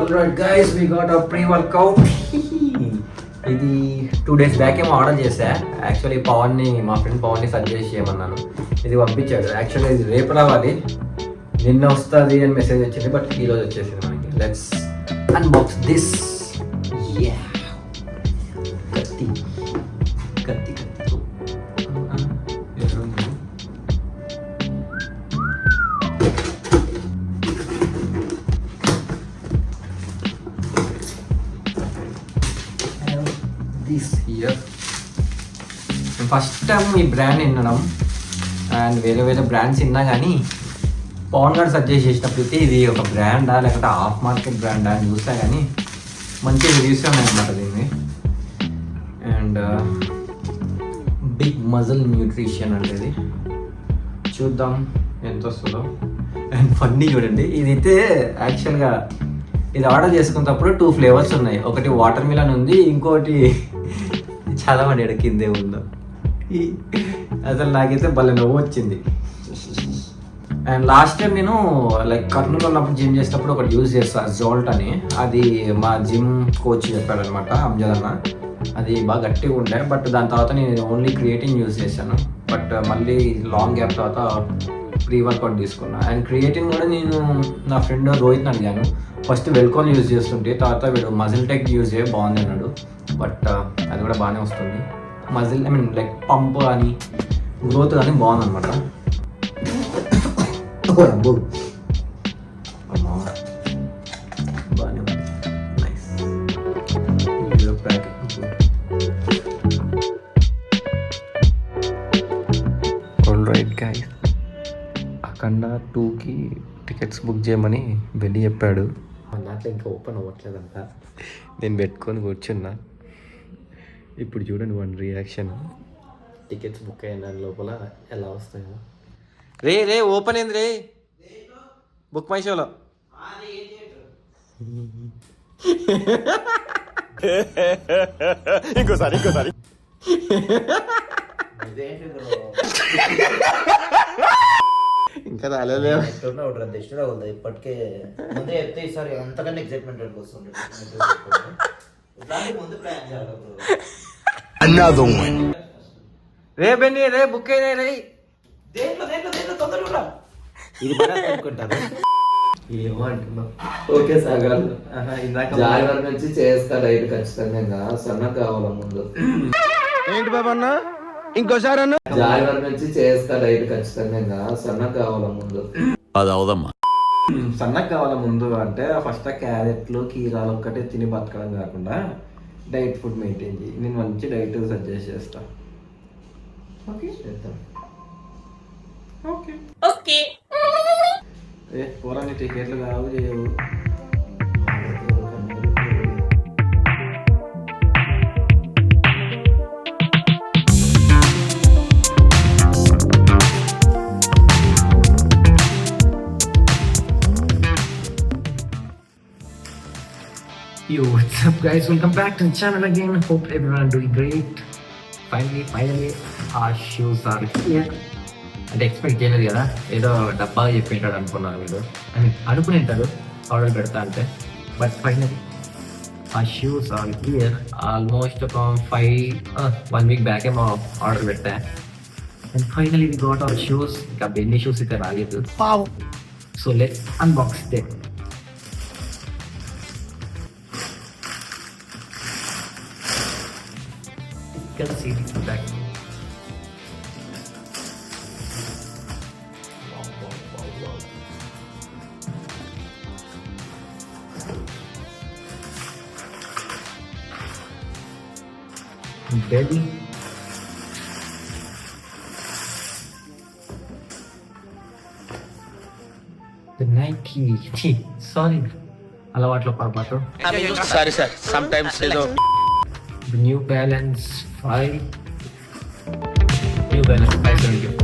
Alright guys, we got a pre-workout. ఇది 2 days back ఏమో order చేశా. యాక్చువల్లీ మా ఫ్రెండ్ పవన్ని సజెస్ట్ చేయమన్నాను. ఇది పంపించాడు. యాక్చువల్లీ ఇది రేపు రావాలి, నిన్న వస్తుంది అని మెసేజ్ వచ్చింది, బట్ ఈరోజు వచ్చేసింది మనకి. Let's unbox this. కత్తి కత్తి దిస్ హియర్. ఫస్ట్ టైం ఈ బ్రాండ్ వినడం, అండ్ వేరే వేరే బ్రాండ్స్ విన్నా కానీ పవన్ గారు సజెస్ట్ చేసినప్పుడు ఇది ఒక బ్రాండా లేకపోతే హాఫ్ మార్కెట్ బ్రాండా అని చూసా, కానీ మంచి రివ్యూస్ ఉన్నాయన్నమాట దీన్ని. అండ్ బిగ్ మజిల్ న్యూట్రిషన్ అంటే చూద్దాం ఎంత వస్తుందో. అండ్ ఫన్నీ చూడండి, ఇది అయితే యాక్చువల్గా ఇది ఆర్డర్ చేసుకున్నప్పుడు 2 ఫ్లేవర్స్ ఉన్నాయి. ఒకటి వాటర్ మిలన్ ఉంది, ఇంకోటి చాలా మంది ఎడకిందే ఉందో. అసలు నాకైతే భలే నవ్వు వచ్చింది. అండ్ లాస్ట్ టైం నేను లైక్ కర్నూలు ఉన్నప్పుడు జిమ్ చేసినప్పుడు ఒకటి యూజ్ చేస్తాను, జోల్ట్ అని. అది మా జిమ్ కోచ్ చెప్పాడనమాట, అంజద్ అన్న. అది బాగా గట్టిగా ఉండే, బట్ దాని తర్వాత నేను ఓన్లీ క్రియేటిన్ యూజ్ చేశాను. బట్ మళ్ళీ లాంగ్ గ్యాప్ తర్వాత ప్రీ వర్కౌట్ తీసుకున్నా. అండ్ క్రియేటిన్ కూడా నేను నా ఫ్రెండ్ రోహిత్ అడిగాను. ఫస్ట్ వెల్కోన్ యూజ్ చేస్తుంటే, తర్వాత వీడు మజిల్ టెక్ యూజ్ చేయ బాగుంది అన్నాడు. బట్ అది కూడా బాగానే వస్తుంది. మజిల్ లైక్ పంప్ కానీ గ్రోత్ కానీ బాగుందన్నమాట. బాగానే ఉంది, నైస్. ఆల్రైట్ గైస్, అఖండ 2కి టికెట్స్ బుక్ చేయమని వెళ్ళి చెప్పాడు. దాంట్లో ఇంకా ఓపెన్ అవ్వట్లేదంట. నేను పెట్టుకొని కూర్చున్నా. ఇప్పుడు చూడండి వన్ రియాక్షన్. టికెట్స్ బుక్ అయిన దాని లోపల ఎలా వస్తాయో. రే ఓపెన్ అయింది రే, బుక్ మై షోలో. ఇంకోసారి ఇంకా రాలేదు. ఇప్పటికే ముందే చెప్తే ఈసారి అంతకన్నా ఎక్సైట్మెంట్ వస్తుంది. రే బెన్నీ రే బుక్ అయినాయి రే. ఇది అనుకుంటాను. ఏమంటున్నావు? ఓకే సాగర్, ఇందాక జాయివర్ నుంచి చేస్తా డైట్ ఖచ్చితంగా. సన్న కావాల ముందు ఏంటి బాబా అన్న, ఇంకోసారి అన్న. జాయివర్ నుంచి చేస్తా డైట్ ఖచ్చితంగా. సన్న కావాల ముందు అది అవదమ్మా. సన్నగా కావాల ముందు అంటే ఫస్ట్ క్యారెట్లు కీరాలు ఒక్కటే తిని బతకడం కాకుండా డైట్ ఫుడ్ మెయింటైన్ చేయి. నేను మంచి డైట్ సజెస్ట్ చేస్తా. Okay okay okay. పోరాని టికెట్లు కావు చేయవు. Yo, what's up guys, welcome back to the channel again. Hope everyone doing great. Finally our shoes are here. అంటే ఎక్స్పెక్ట్ చేయలేదు కదా, ఏదో డబ్బాగా చెప్పింటాడు అనుకున్నాను వీడు అని అనుకుని ఉంటాడు ఆర్డర్ పెడతా అంటే. బట్ ఫైనలీ ఆ షూస్ ఆర్ హియర్. ఆల్మోస్ట్ ఒక 1 week బ్యాక్ ఏమో ఆర్డర్ పెట్టా. And finally we got our shoes. ఇంకా బెన్నీ షూస్ అయితే రాలేదు. So let's unbox them. Can see it back. Wow. Ready? The Nike. Sorry. అలవాట్లో పొరపాటు. సారీ సార్, సమ్ టైమ్స్ ఏదో. New Balance 5. New Balance 575.